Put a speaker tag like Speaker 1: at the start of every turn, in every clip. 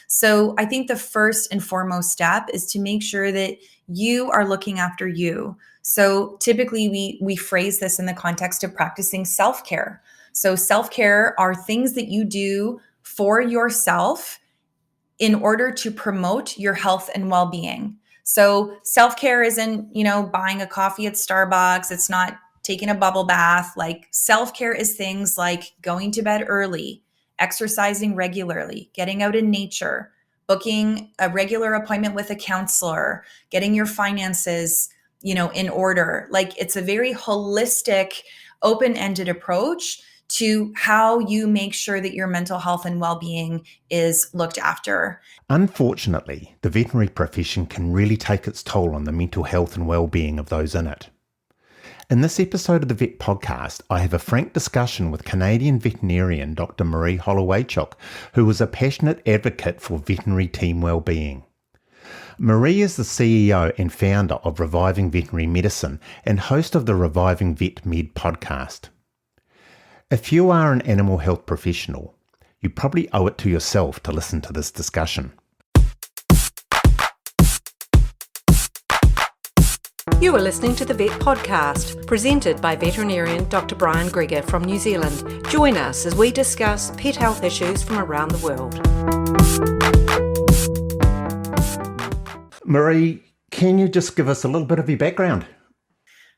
Speaker 1: So I think the first and foremost step is to make sure that you are looking after you. So typically we phrase this in the context of practicing self-care. So self-care are things that you do for yourself in order to promote your health and well-being. So self-care isn't, buying a coffee at Starbucks. It's not taking a bubble bath. Like self-care is things like going to bed early, exercising regularly, getting out in nature, booking a regular appointment with a counselor, getting your finances, in order. Like it's a very holistic, open-ended approach to how you make sure that your mental health and well-being is looked after.
Speaker 2: Unfortunately, the veterinary profession can really take its toll on the mental health and well-being of those in it. In this episode of the Vet Podcast, I have a frank discussion with Canadian veterinarian Dr. Marie Holowaychuk, who is a passionate advocate for veterinary team well-being. Marie is the CEO and founder of Reviving Veterinary Medicine and host of the Reviving Vet Med podcast. If you are an animal health professional, you probably owe it to yourself to listen to this discussion.
Speaker 3: You are listening to the Vet Podcast, presented by veterinarian Dr. Brian Greger from New Zealand. Join us as we discuss pet health issues from around the world.
Speaker 2: Marie, can you just give us a little bit of your background?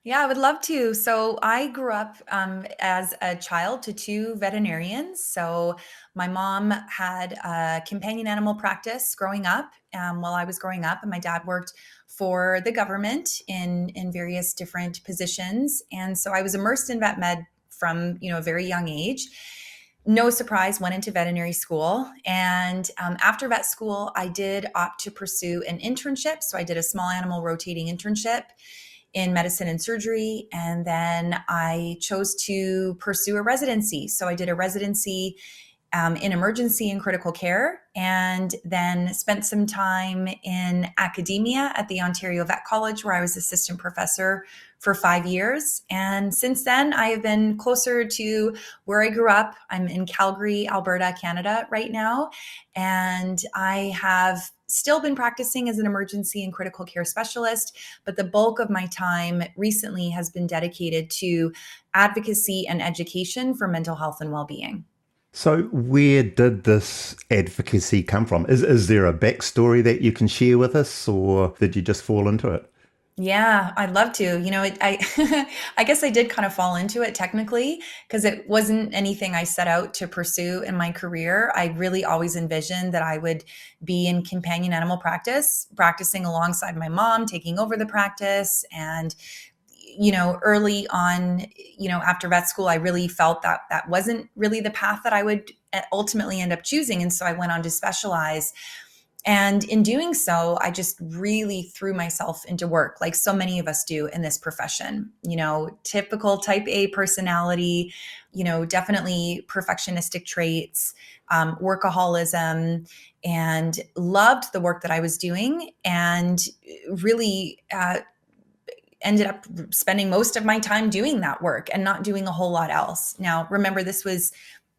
Speaker 1: Yeah, I would love to. So I grew up as a child to two veterinarians. So my mom had a companion animal practice growing up while I was growing up, and my dad worked for the government in various different positions. And so I was immersed in vet med from a very young age. No surprise, went into veterinary school. And after vet school, I did opt to pursue an internship. So I did a small animal rotating internship in medicine and surgery. And then I chose to pursue a residency. So I did a residency in emergency and critical care, and then spent some time in academia at the Ontario Vet College, where I was assistant professor for 5 years. And since then, I have been closer to where I grew up. I'm in Calgary, Alberta, Canada right now. And I have still been practicing as an emergency and critical care specialist, but the bulk of my time recently has been dedicated to advocacy and education for mental health and well-being.
Speaker 2: So where did this advocacy come from? Is there a backstory that you can share with us, or did you just fall into it?
Speaker 1: Yeah, I'd love to. I guess I did kind of fall into it technically because it wasn't anything I set out to pursue in my career. I really always envisioned that I would be in companion animal practice, practicing alongside my mom, taking over the practice. And early on, after vet school, I really felt that that wasn't really the path that I would ultimately end up choosing. And so I went on to specialize. And in doing so, I just really threw myself into work, like so many of us do in this profession. Typical type A personality, definitely perfectionistic traits, workaholism, and loved the work that I was doing, and really ended up spending most of my time doing that work and not doing a whole lot else. Now, remember,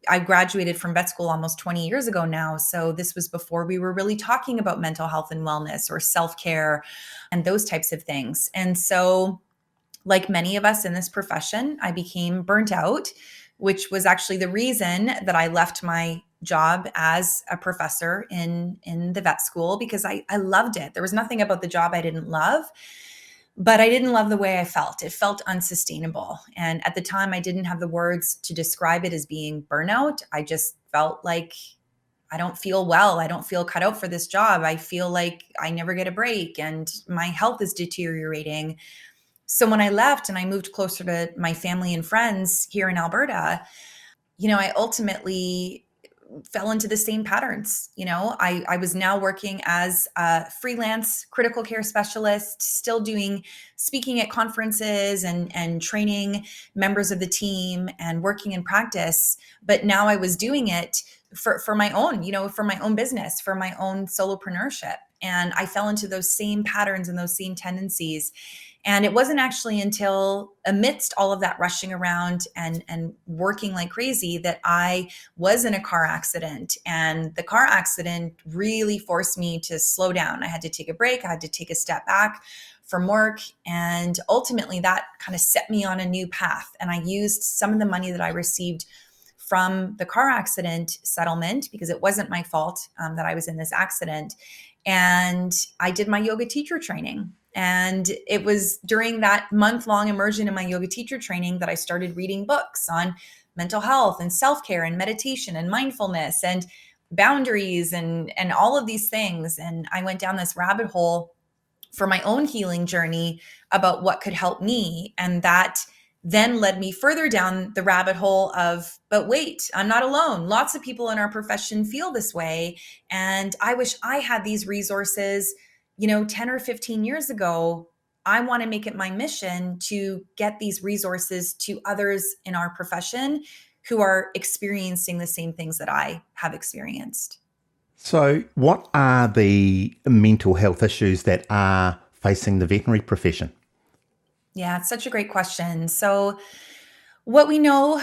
Speaker 1: I graduated from vet school almost 20 years ago now. So this was before we were really talking about mental health and wellness or self-care and those types of things. And so, like many of us in this profession, I became burnt out, which was actually the reason that I left my job as a professor in the vet school, because I loved it. There was nothing about the job I didn't love. But I didn't love the way I felt. It felt unsustainable. And at the time, I didn't have the words to describe it as being burnout. I just felt like I don't feel well. I don't feel cut out for this job. I feel like I never get a break and my health is deteriorating. So when I left and I moved closer to my family and friends here in Alberta, I ultimately fell into the same patterns. I was now working as a freelance critical care specialist, still doing speaking at conferences and training members of the team and working in practice. But now I was doing it for my own, for my own business, for my own solopreneurship. And I fell into those same patterns and those same tendencies. And it wasn't actually until amidst all of that rushing around and working like crazy that I was in a car accident. And the car accident really forced me to slow down. I had to take a break. I had to take a step back from work. And ultimately, that kind of set me on a new path. And I used some of the money that I received from the car accident settlement, because it wasn't my fault that I was in this accident. And I did my yoga teacher training. And it was during that month-long immersion in my yoga teacher training that I started reading books on mental health and self-care and meditation and mindfulness and boundaries and all of these things. And I went down this rabbit hole for my own healing journey about what could help me. And that then led me further down the rabbit hole of, but wait, I'm not alone. Lots of people in our profession feel this way. And I wish I had these resources, 10 or 15 years ago. I want to make it my mission to get these resources to others in our profession who are experiencing the same things that I have experienced.
Speaker 2: So, what are the mental health issues that are facing the veterinary profession?
Speaker 1: Yeah, it's such a great question. So, what we know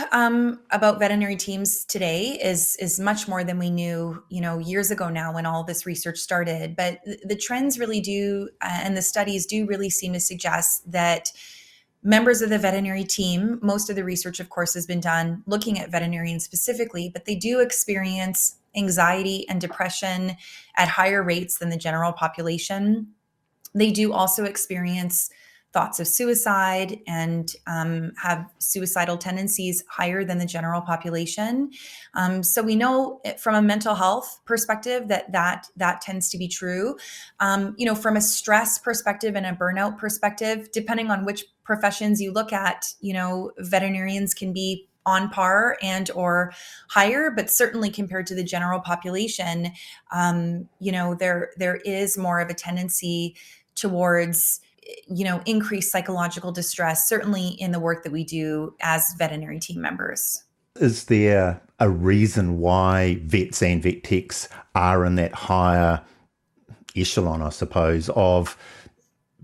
Speaker 1: about veterinary teams today is much more than we knew, years ago now when all this research started. But the trends really do, and the studies do really seem to suggest that members of the veterinary team, most of the research, of course, has been done looking at veterinarians specifically, but they do experience anxiety and depression at higher rates than the general population. They do also experience thoughts of suicide and have suicidal tendencies higher than the general population. So we know from a mental health perspective that tends to be true. From a stress perspective and a burnout perspective, depending on which professions you look at, veterinarians can be on par and or higher, but certainly compared to the general population, there is more of a tendency towards increased psychological distress, certainly in the work that we do as veterinary team members.
Speaker 2: Is there a reason why vets and vet techs are in that higher echelon, I suppose, of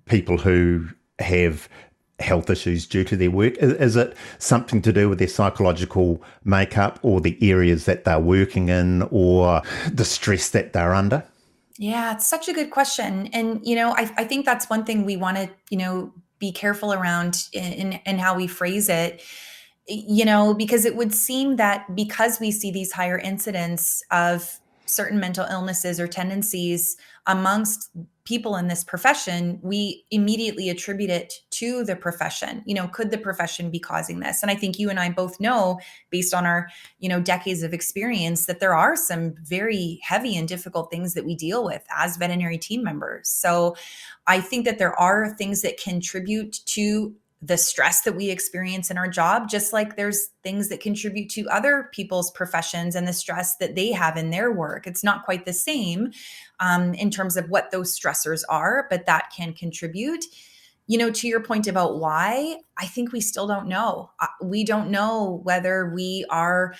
Speaker 2: people who have health issues due to their work? Is it something to do with their psychological makeup or the areas that they're working in or the stress that they're under?
Speaker 1: Yeah, it's such a good question. And, I think that's one thing we want to, be careful around in how we phrase it, because it would seem that because we see these higher incidents of certain mental illnesses or tendencies amongst people in this profession, we immediately attribute it to the profession. Could the profession be causing this? And I think you and I both know, based on our, decades of experience, that there are some very heavy and difficult things that we deal with as veterinary team members. So I think that there are things that contribute to the stress that we experience in our job, just like there's things that contribute to other people's professions and the stress that they have in their work. It's not quite the same in terms of what those stressors are, but that can contribute. To your point about why, I think we still don't know. We don't know whether we are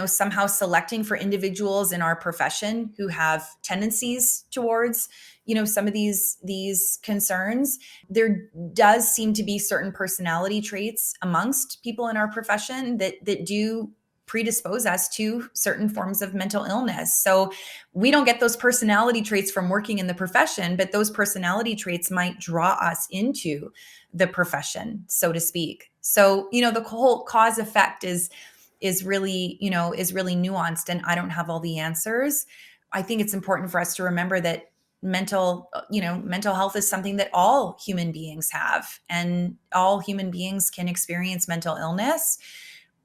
Speaker 1: somehow selecting for individuals in our profession who have tendencies towards some of these concerns. There does seem to be certain personality traits amongst people in our profession that do predispose us to certain forms of mental illness. So we don't get those personality traits from working in the profession, but those personality traits might draw us into the profession, so to speak. So, the whole cause effect is really nuanced, and I don't have all the answers. I think it's important for us to remember that mental health is something that all human beings have, and all human beings can experience mental illness.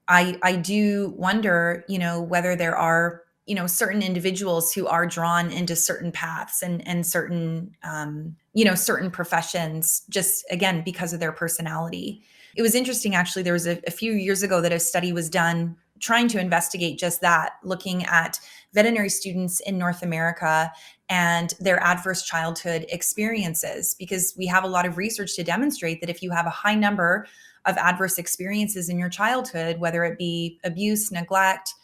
Speaker 1: I do wonder, whether there are, certain individuals who are drawn into certain paths and certain, certain professions, just again, because of their personality. It was interesting, actually, there was a few years ago that a study was done trying to investigate just that, looking at veterinary students in North America and their adverse childhood experiences, because we have a lot of research to demonstrate that if you have a high number of adverse experiences in your childhood, whether it be abuse, neglect,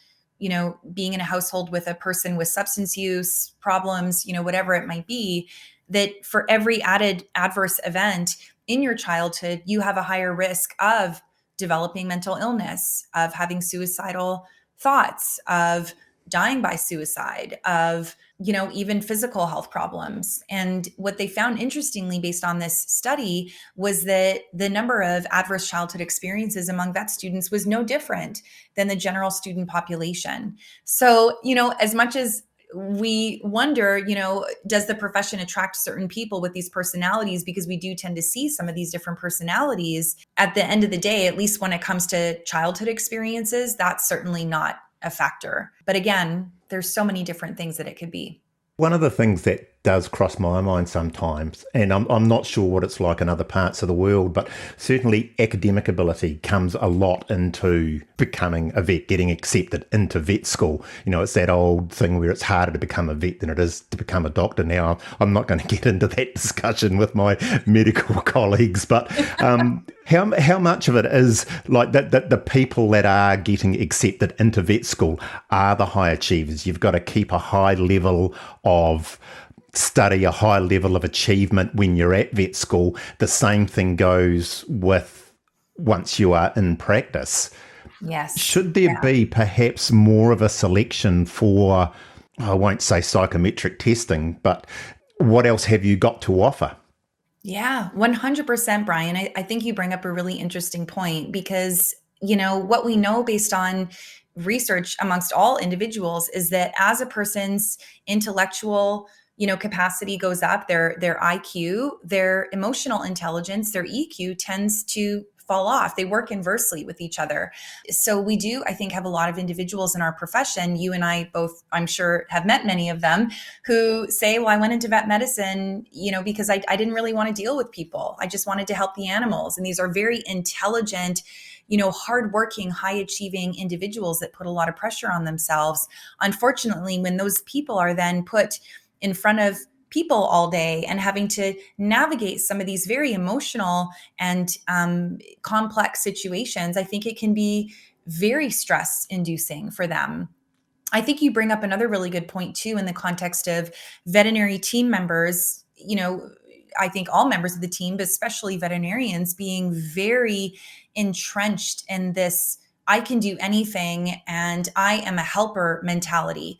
Speaker 1: being in a household with a person with substance use problems, whatever it might be, that for every added adverse event in your childhood, you have a higher risk of developing mental illness, of having suicidal thoughts, of dying by suicide, of, even physical health problems. And what they found, interestingly, based on this study, was that the number of adverse childhood experiences among vet students was no different than the general student population. So, as much as we wonder, does the profession attract certain people with these personalities? Because we do tend to see some of these different personalities. At the end of the day, at least when it comes to childhood experiences, that's certainly not a factor. But again, there's so many different things that it could be.
Speaker 2: One of the things that does cross my mind sometimes, and I'm not sure what it's like in other parts of the world, but certainly academic ability comes a lot into becoming a vet, getting accepted into vet school. It's that old thing where it's harder to become a vet than it is to become a doctor. Now, I'm not going to get into that discussion with my medical colleagues, but how much of it is like that the people that are getting accepted into vet school are the high achievers? You've got to keep a high level of study, a high level of achievement when you're at vet school. The same thing goes with once you are in practice.
Speaker 1: Yes.
Speaker 2: Should there be perhaps more of a selection for, I won't say psychometric testing, but what else have you got to offer?
Speaker 1: Yeah, 100%, Brian. I think you bring up a really interesting point because, what we know based on research amongst all individuals is that as a person's intellectual capacity goes up, their IQ, their emotional intelligence, their EQ tends to fall off. They work inversely with each other. So we do, I think, have a lot of individuals in our profession. You and I both, I'm sure, have met many of them who say, well, I went into vet medicine, because I didn't really want to deal with people. I just wanted to help the animals. And these are very intelligent, hardworking, high achieving individuals that put a lot of pressure on themselves. Unfortunately, when those people are then put in front of people all day and having to navigate some of these very emotional and complex situations, I think it can be very stress inducing for them. I think you bring up another really good point too, in the context of veterinary team members, I think all members of the team, but especially veterinarians, being very entrenched in this I can do anything and I am a helper mentality,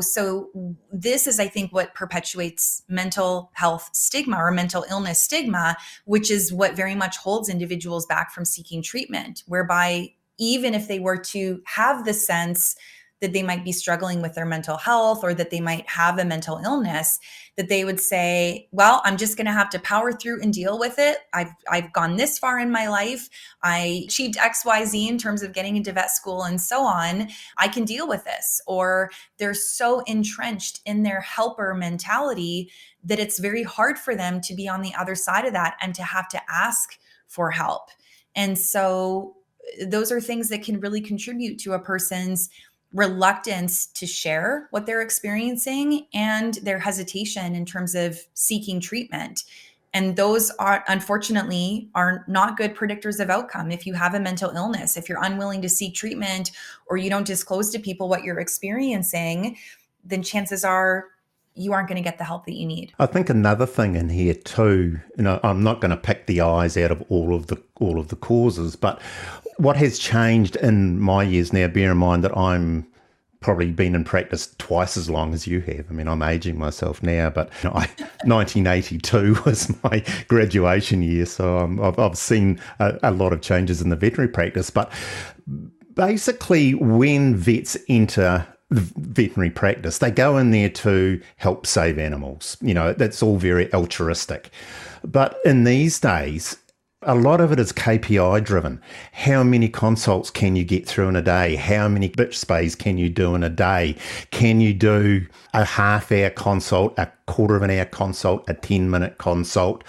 Speaker 1: so this is, I think, what perpetuates mental health stigma or mental illness stigma, which is what very much holds individuals back from seeking treatment, whereby even if they were to have the sense that they might be struggling with their mental health or that they might have a mental illness, that they would say, well, I'm just going to have to power through and deal with it. I've gone this far in my life. I achieved XYZ in terms of getting into vet school and so on. I can deal with this. Or they're so entrenched in their helper mentality that it's very hard for them to be on the other side of that and to have to ask for help. And so those are things that can really contribute to a person's reluctance to share what they're experiencing and their hesitation in terms of seeking treatment. And those are, unfortunately, are not good predictors of outcome. If you have a mental illness, if you're unwilling to seek treatment or you don't disclose to people what you're experiencing, then chances are you aren't going to get the help that you need.
Speaker 2: I think another thing in here too, I'm not going to pick the eyes out of all of the causes, but what has changed in my years now, bear in mind that I'm probably been in practice twice as long as you have. I mean, I'm aging myself now, but 1982 was my graduation year, so I've seen a lot of changes in the veterinary practice. But basically, when vets enter veterinary practice, they go in there to help save animals. That's all very altruistic. But in these days, a lot of it is KPI driven. How many consults can you get through in a day? How many bitch spays can you do in a day? Can you do a half-hour consult, a quarter of an hour consult, a 10-minute consult?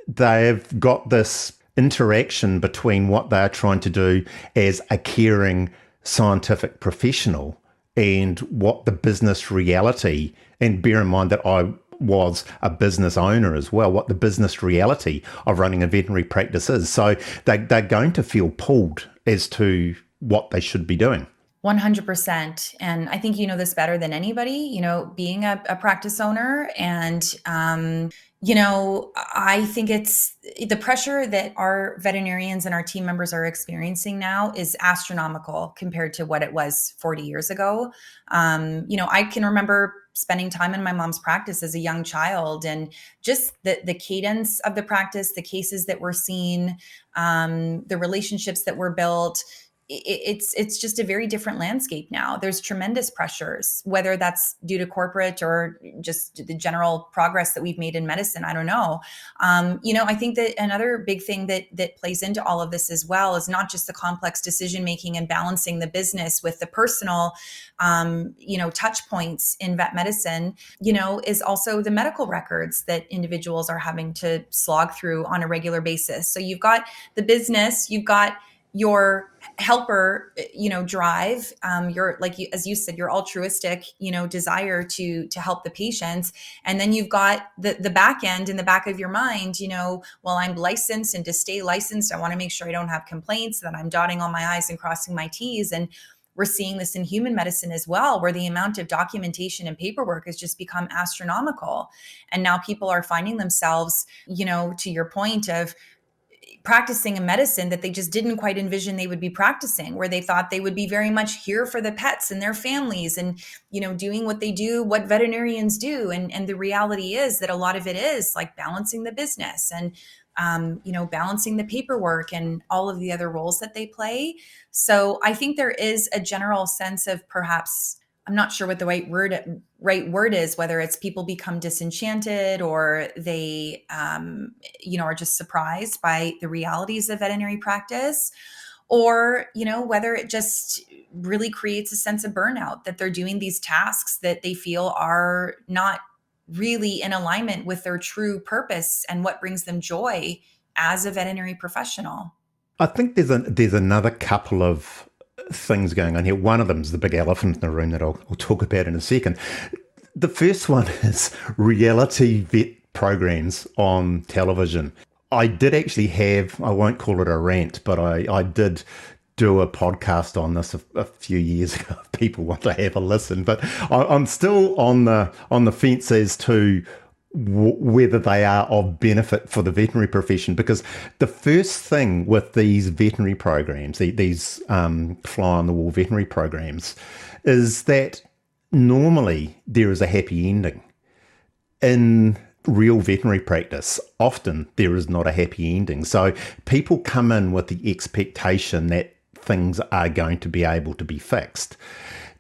Speaker 2: They've got this interaction between what they're trying to do as a caring scientific professional and what the business reality, and bear in mind that I was a business owner as well, what the business reality of running a veterinary practice is. So they're going to feel pulled as to what they should be doing.
Speaker 1: 100%. And I think you know this better than anybody, being a practice owner. And, I think it's the pressure that our veterinarians and our team members are experiencing now is astronomical compared to what it was 40 years ago. I can remember spending time in my mom's practice as a young child, and just the cadence of the practice, the cases that were seen, the relationships that were built. It's just a very different landscape now. There's tremendous pressures, whether that's due to corporate or just the general progress that we've made in medicine. I don't know. I think that another big thing that plays into all of this as well is not just the complex decision making and balancing the business with the personal, touch points in vet medicine. Is also the medical records that individuals are having to slog through on a regular basis. So you've got the business, you've got your helper, drive, as you said, your altruistic, desire to help the patients. And then you've got the back end in the back of your mind, well, I'm licensed, and to stay licensed, I want to make sure I don't have complaints, that I'm dotting all my I's and crossing my T's. And we're seeing this in human medicine as well, where the amount of documentation and paperwork has just become astronomical. And now people are finding themselves, to your point of practicing a medicine that they just didn't quite envision they would be practicing, where they thought they would be very much here for the pets and their families and, doing what they do, what veterinarians do. And the reality is that a lot of it is like balancing the business and, balancing the paperwork and all of the other roles that they play. So I think there is a general sense of, perhaps, I'm not sure what the right word is, whether it's people become disenchanted or they, are just surprised by the realities of veterinary practice, or, whether it just really creates a sense of burnout, that they're doing these tasks that they feel are not really in alignment with their true purpose and what brings them joy as a veterinary professional.
Speaker 2: I think there's another couple of things going on here. One of them is the big elephant in the room that I'll talk about in a second. The first one is reality vet programs on television. I did actually I won't call it a rant, but I did do a podcast on this a few years ago if people want to have a listen. But I'm still on the fence as to whether they are of benefit for the veterinary profession, because the first thing with these veterinary programs, these fly-on-the-wall veterinary programs, is that normally there is a happy ending. In real veterinary practice, often there is not a happy ending. So people come in with the expectation that things are going to be able to be fixed.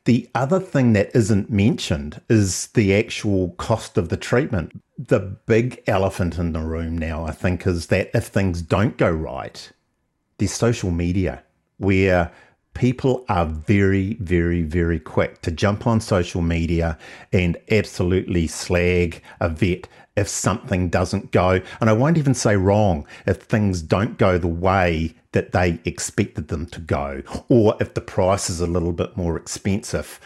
Speaker 2: The other thing that isn't mentioned is the actual cost of the treatment. The big elephant in the room now, I think, is that if things don't go right, there's social media, where people are very, very, very quick to jump on social media and absolutely slag a vet if something doesn't go, and I won't even say wrong, if things don't go the way that they expected them to go, or if the price is a little bit more expensive.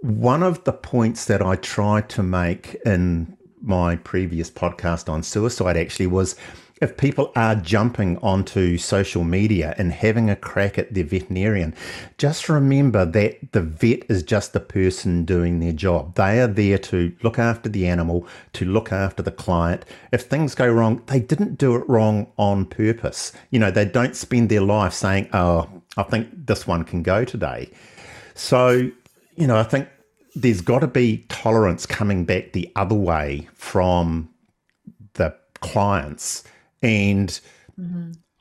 Speaker 2: One of the points that I tried to make in my previous podcast on suicide actually was, if people are jumping onto social media and having a crack at their veterinarian, just remember that the vet is just the person doing their job. They are there to look after the animal, to look after the client. If things go wrong, they didn't do it wrong on purpose. They don't spend their life saying, oh, I think this one can go today. So, I think there's got to be tolerance coming back the other way from the clients. And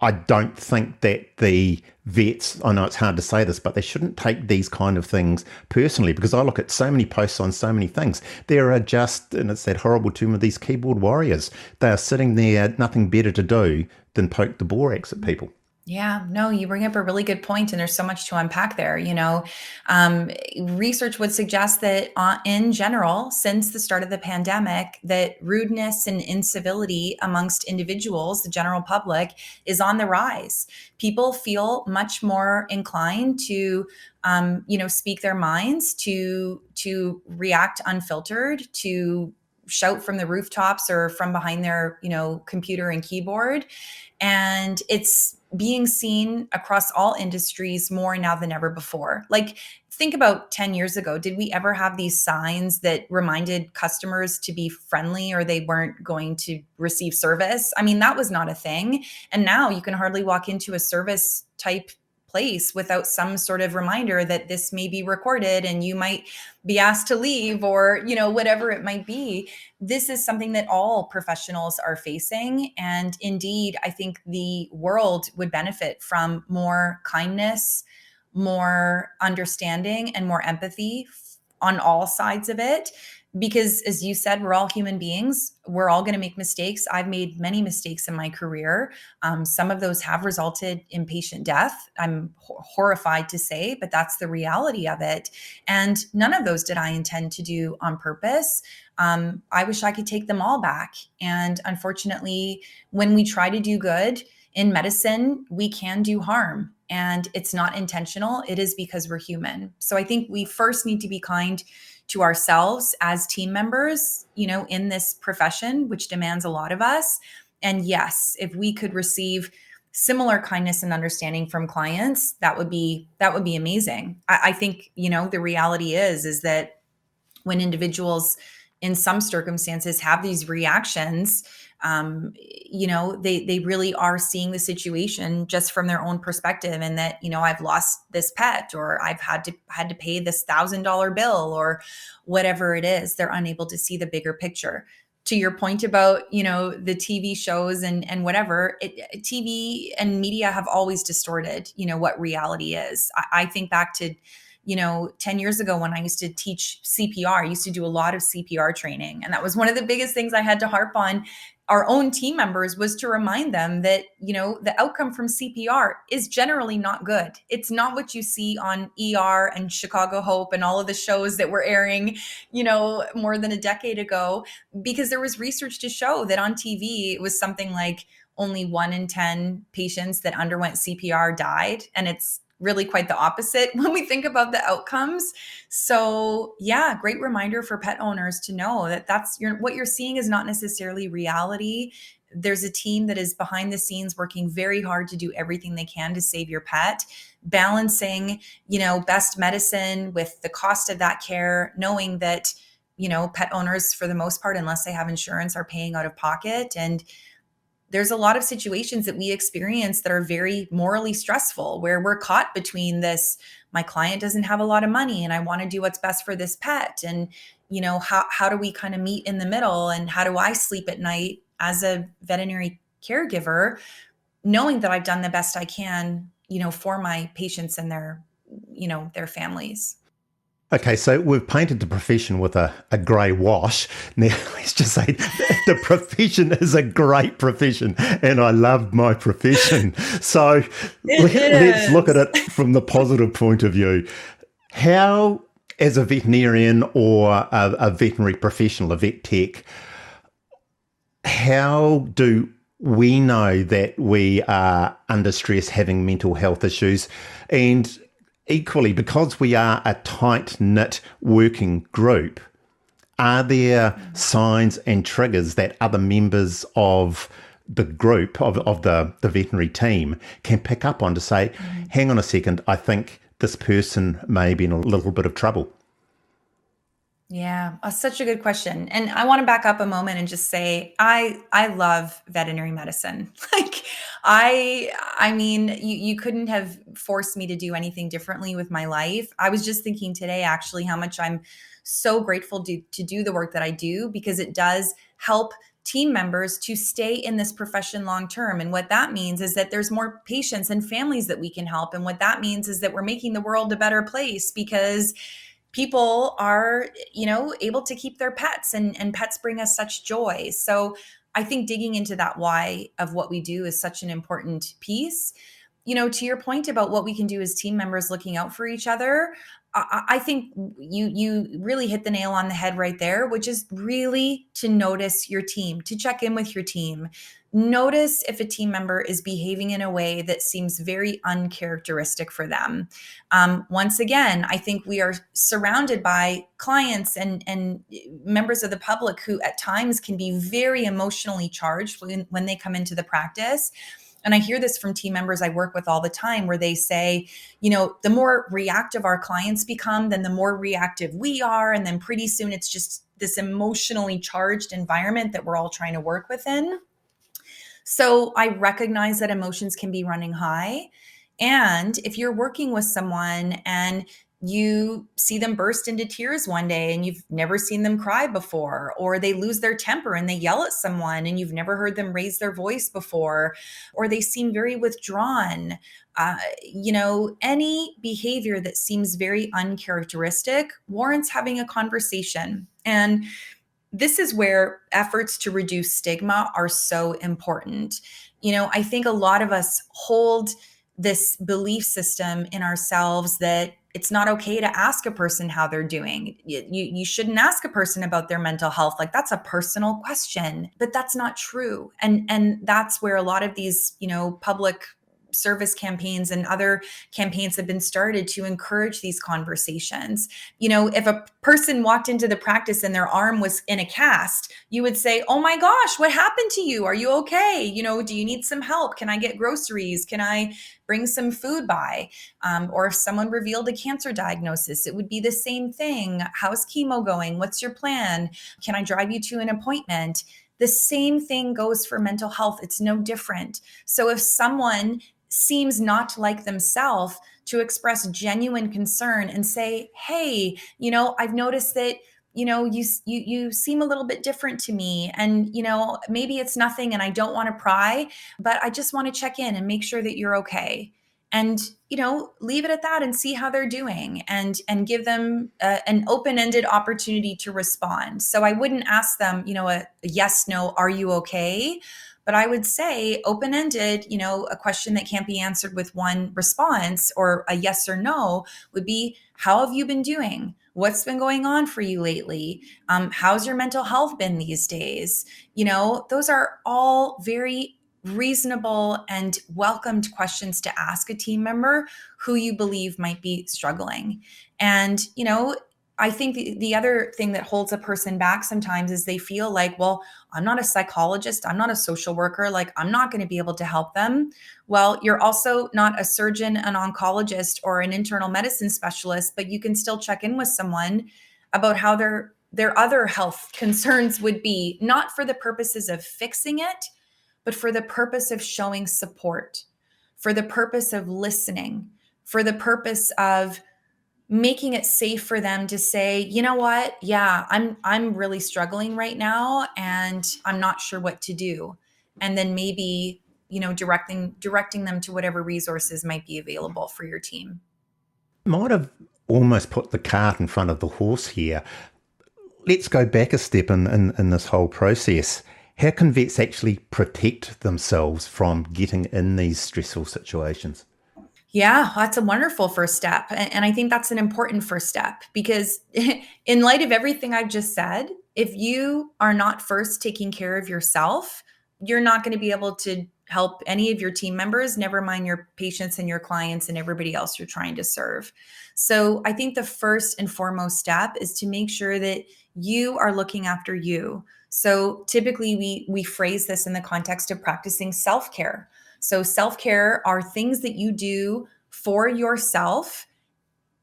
Speaker 2: I don't think that the vets, I know it's hard to say this, but they shouldn't take these kind of things personally, because I look at so many posts on so many things. There are just, and it's that horrible term of these keyboard warriors, they are sitting there, nothing better to do than poke the borax at people.
Speaker 1: Yeah, no, you bring up a really good point, and there's so much to unpack there. Research would suggest that in general, since the start of the pandemic, that rudeness and incivility amongst individuals, the general public, is on the rise. People feel much more inclined to, speak their minds, to react unfiltered, to shout from the rooftops or from behind their, computer and keyboard. And it's being seen across all industries more now than ever before. Like, think about 10 years ago, did we ever have these signs that reminded customers to be friendly or they weren't going to receive service? I mean, that was not a thing. And now you can hardly walk into a service type place without some sort of reminder that this may be recorded and you might be asked to leave, or, whatever it might be. This is something that all professionals are facing. And indeed, I think the world would benefit from more kindness, more understanding, and more empathy on all sides of it. Because as you said, we're all human beings. We're all going to make mistakes. I've made many mistakes in my career. Some of those have resulted in patient death. I'm horrified to say, but that's the reality of it. And none of those did I intend to do on purpose. I wish I could take them all back. And unfortunately, when we try to do good in medicine, we can do harm. And it's not intentional. It is because we're human. So I think we first need to be kind to ourselves as team members, in this profession, which demands a lot of us. And yes, if we could receive similar kindness and understanding from clients, that would be amazing. I think, the reality is that when individuals in some circumstances have these reactions, they really are seeing the situation just from their own perspective, and that, I've lost this pet, or I've had to pay this $1,000 bill, or whatever it is. They're unable to see the bigger picture. To your point about, the TV shows and whatever, TV and media have always distorted, what reality is. I think back to 10 years ago when I used to teach CPR. I used to do a lot of CPR training. And that was one of the biggest things I had to harp on our own team members, was to remind them that, the outcome from CPR is generally not good. It's not what you see on ER and Chicago Hope and all of the shows that were airing, more than a decade ago, because there was research to show that on TV, it was something like only 1 in 10 patients that underwent CPR died. And it's really quite the opposite when we think about the outcomes. So yeah, great reminder for pet owners to know that what you're seeing is not necessarily reality. There's a team that is behind the scenes working very hard to do everything they can to save your pet, balancing, best medicine with the cost of that care, knowing that, pet owners, for the most part, unless they have insurance, are paying out of pocket. And there's a lot of situations that we experience that are very morally stressful, where we're caught between this, my client doesn't have a lot of money and I want to do what's best for this pet. And, how do we kind of meet in the middle? And how do I sleep at night as a veterinary caregiver, knowing that I've done the best I can, for my patients and their families?
Speaker 2: Okay, so we've painted the profession with a grey wash. Now, let's just say the profession is a great profession, and I love my profession. So let's look at it from the positive point of view. How, as a veterinarian or a veterinary professional, a vet tech, how do we know that we are under stress, having mental health issues? And equally, because we are a tight-knit working group, are there signs and triggers that other members of the group, of the veterinary team, can pick up on to say, hang on a second, I think this person may be in a little bit of trouble?
Speaker 1: Yeah, such a good question. And I want to back up a moment and just say, I love veterinary medicine. I mean, you couldn't have forced me to do anything differently with my life. I was just thinking today, actually, how much I'm so grateful to do the work that I do, because it does help team members to stay in this profession long term. And what that means is that there's more patients and families that we can help. And what that means is that we're making the world a better place, because people are, able to keep their pets, and pets bring us such joy. So I think digging into that why of what we do is such an important piece. To your point about what we can do as team members looking out for each other, I think you really hit the nail on the head right there, which is really to notice your team, to check in with your team. Notice if a team member is behaving in a way that seems very uncharacteristic for them. Once again, I think we are surrounded by clients and members of the public who at times can be very emotionally charged when they come into the practice. And I hear this from team members I work with all the time where they say, the more reactive our clients become, then the more reactive we are. And then pretty soon it's just this emotionally charged environment that we're all trying to work within. So I recognize that emotions can be running high. And if you're working with someone and you see them burst into tears one day and you've never seen them cry before, or they lose their temper and they yell at someone and you've never heard them raise their voice before, or they seem very withdrawn, any behavior that seems very uncharacteristic warrants having a conversation. And this is where efforts to reduce stigma are so important. I think a lot of us hold this belief system in ourselves that it's not okay to ask a person how they're doing. You shouldn't ask a person about their mental health. Like, that's a personal question, but that's not true. And that's where a lot of these, public service campaigns and other campaigns have been started to encourage these conversations. If a person walked into the practice and their arm was in a cast, you would say, "Oh my gosh, what happened to you? Are you okay? Do you need some help? Can I get groceries? Can I bring some food by?" Or if someone revealed a cancer diagnosis, it would be the same thing. "How's chemo going? What's your plan? Can I drive you to an appointment?" The same thing goes for mental health. It's no different. So if someone seems not like themselves, to express genuine concern and say, "Hey, I've noticed that, you seem a little bit different to me. And, maybe it's nothing and I don't want to pry, but I just want to check in and make sure that you're okay." And, leave it at that and see how they're doing and give them an open-ended opportunity to respond. So I wouldn't ask them, a yes, no, "Are you okay?" But I would say open-ended, a question that can't be answered with one response or a yes or no would be, "How have you been doing? What's been going on for you lately? How's your mental health been these days?" Those are all very reasonable and welcomed questions to ask a team member who you believe might be struggling. And, I think the other thing that holds a person back sometimes is they feel like, "Well, I'm not a psychologist. I'm not a social worker. Like, I'm not going to be able to help them." Well, you're also not a surgeon, an oncologist, or an internal medicine specialist, but you can still check in with someone about how their other health concerns would be, not for the purposes of fixing it, but for the purpose of showing support, for the purpose of listening, for the purpose of making it safe for them to say, "You know what? Yeah, I'm really struggling right now and I'm not sure what to do." And then maybe, directing them to whatever resources might be available for your team.
Speaker 2: Might have almost put the cart in front of the horse here. Let's go back a step in this whole process. How can vets actually protect themselves from getting in these stressful situations?
Speaker 1: Yeah, that's a wonderful first step. And I think that's an important first step because in light of everything I've just said, if you are not first taking care of yourself, you're not going to be able to help any of your team members, never mind your patients and your clients and everybody else you're trying to serve. So I think the first and foremost step is to make sure that you are looking after you. So typically we phrase this in the context of practicing self-care. So self-care are things that you do for yourself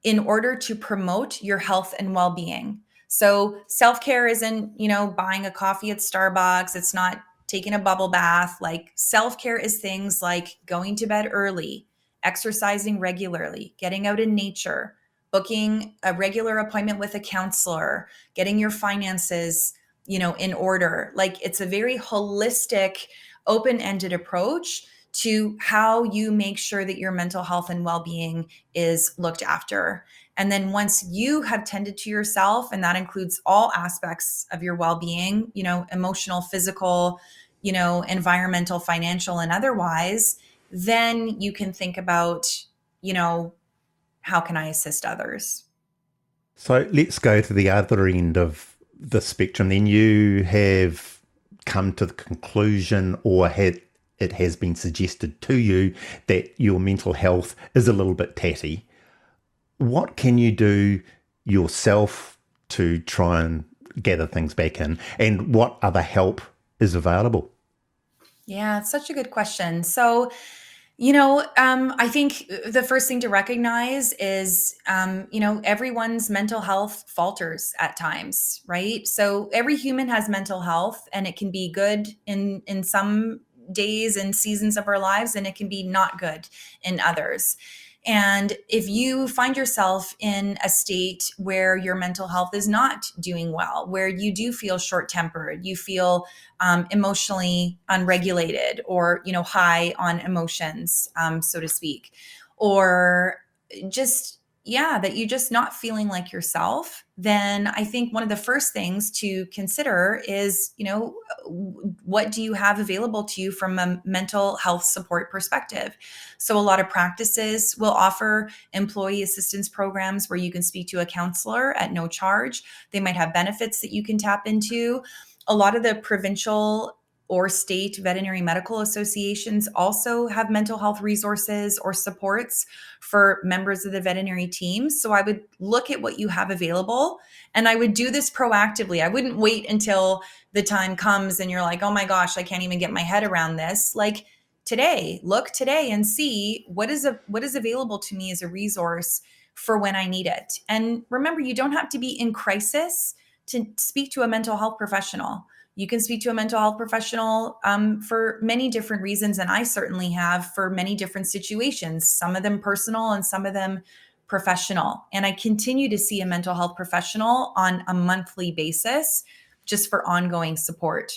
Speaker 1: in order to promote your health and well-being. So self-care isn't, buying a coffee at Starbucks. It's not taking a bubble bath. Like, self-care is things like going to bed early, exercising regularly, getting out in nature, booking a regular appointment with a counselor, getting your finances, in order. Like, it's a very holistic, open-ended approach to how you make sure that your mental health and well-being is looked after. And then once you have tended to yourself, and that includes all aspects of your well-being, emotional, physical, environmental, financial, and otherwise, then you can think about, how can I assist others?
Speaker 2: So let's go to the other end of the spectrum. Then you have come to the conclusion, or it has been suggested to you, that your mental health is a little bit tatty. What can you do yourself to try and gather things back in, and what other help is available?
Speaker 1: Yeah, it's such a good question. So, I think the first thing to recognize is, everyone's mental health falters at times, right? So every human has mental health, and it can be good in some days and seasons of our lives, and it can be not good in others. And if you find yourself in a state where your mental health is not doing well, where you do feel short tempered, you feel emotionally unregulated, or high on emotions, so to speak, or just that you're just not feeling like yourself, then I think one of the first things to consider is, what do you have available to you from a mental health support perspective? So a lot of practices will offer employee assistance programs where you can speak to a counselor at no charge. They might have benefits that you can tap into. A lot of the provincial or state veterinary medical associations also have mental health resources or supports for members of the veterinary team. So I would look at what you have available, and I would do this proactively. I wouldn't wait until the time comes and you're like, oh my gosh, I can't even get my head around this. Like look today and see what is available to me as a resource for when I need it. And remember, you don't have to be in crisis to speak to a mental health professional. You can speak to a mental health professional for many different reasons, and I certainly have for many different situations, some of them personal and some of them professional. And I continue to see a mental health professional on a monthly basis just for ongoing support.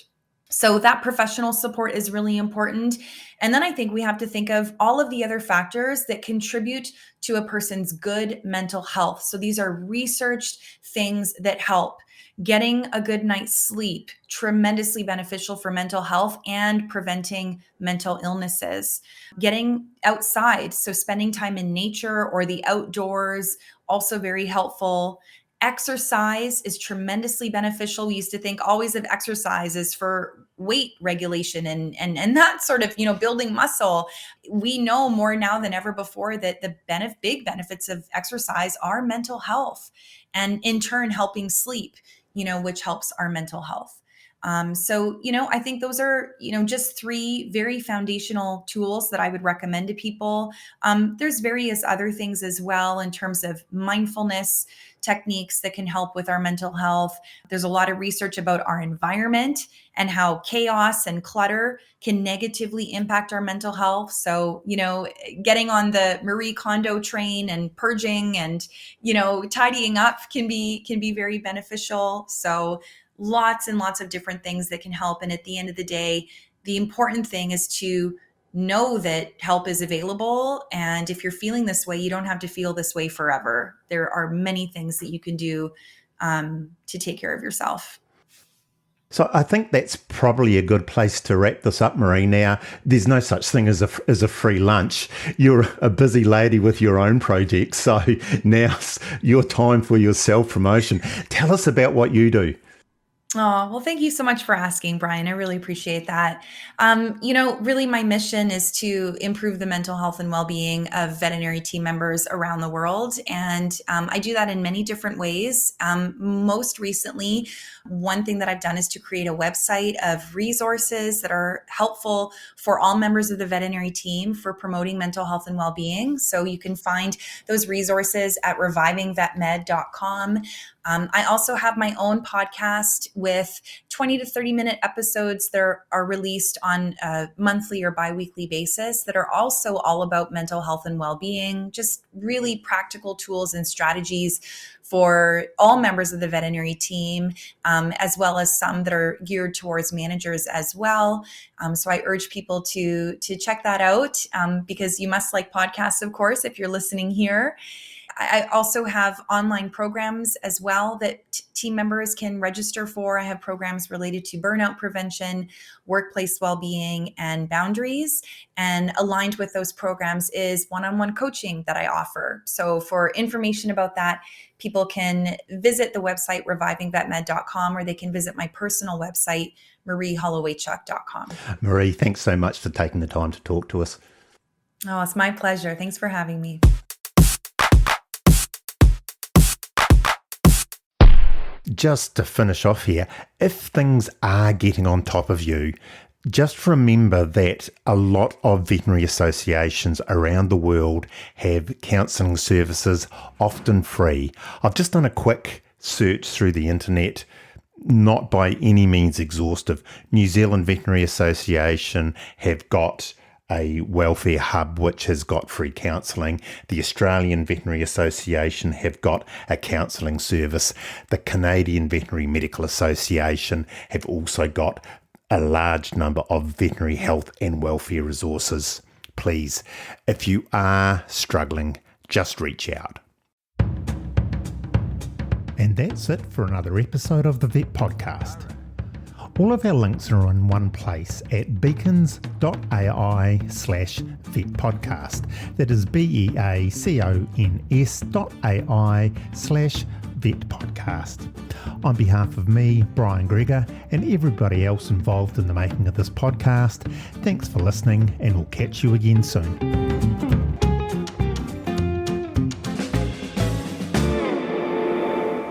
Speaker 1: So that professional support is really important. And then I think we have to think of all of the other factors that contribute to a person's good mental health. So these are researched things that help. Getting a good night's sleep, tremendously beneficial for mental health and preventing mental illnesses. Getting outside, so spending time in nature or the outdoors, also very helpful. Exercise is tremendously beneficial. We used to think always of exercise as for weight regulation and that sort of, building muscle. We know more now than ever before that the big benefits of exercise are mental health, and in turn helping sleep, which helps our mental health. So, I think those are, just three very foundational tools that I would recommend to people. There's various other things as well in terms of mindfulness techniques that can help with our mental health. There's a lot of research about our environment and how chaos and clutter can negatively impact our mental health. So, getting on the Marie Kondo train and purging and, tidying up can be very beneficial. So lots and lots of different things that can help. And at the end of the day, the important thing is to know that help is available. And if you're feeling this way, you don't have to feel this way forever. There are many things that you can do to take care of yourself.
Speaker 2: So I think that's probably a good place to wrap this up, Marie. Now, there's no such thing as a free lunch. You're a busy lady with your own projects. So now's your time for your self-promotion. Tell us about what you do.
Speaker 1: Oh, well, thank you so much for asking, Brian. I really appreciate that. Really my mission is to improve the mental health and well-being of veterinary team members around the world. And I do that in many different ways. Most recently, one thing that I've done is to create a website of resources that are helpful for all members of the veterinary team for promoting mental health and well-being. So you can find those resources at revivingvetmed.com. I also have my own podcast with 20 to 30 minute episodes that are released on a monthly or biweekly basis that are also all about mental health and well-being, just really practical tools and strategies for all members of the veterinary team, as well as some that are geared towards managers as well. So I urge people to check that out because you must like podcasts, of course, if you're listening here. I also have online programs as well that team members can register for. I have programs related to burnout prevention, workplace well-being, and boundaries. And aligned with those programs is one-on-one coaching that I offer. So for information about that, people can visit the website revivingvetmed.com, or they can visit my personal website, mariehollowaychuk.com.
Speaker 2: Marie, thanks so much for taking the time to talk to us.
Speaker 1: Oh, it's my pleasure. Thanks for having me.
Speaker 2: Just to finish off here, if things are getting on top of you, Just remember that a lot of veterinary associations around the world have counselling services, often free. I've just done a quick search through the internet, not by any means exhaustive. New Zealand Veterinary Association have got a welfare hub which has got free counselling. The Australian Veterinary Association have got a counselling service. The Canadian Veterinary Medical Association have also got a large number of veterinary health and welfare resources. Please, if you are struggling, just reach out. And that's it for another episode of the Vet Podcast. All of our links are in one place at beacons.ai/vetpodcast. That is beacons.ai/vetpodcast. On behalf of me, Brian Gregor, and everybody else involved in the making of this podcast, thanks for listening, and we'll catch you again soon.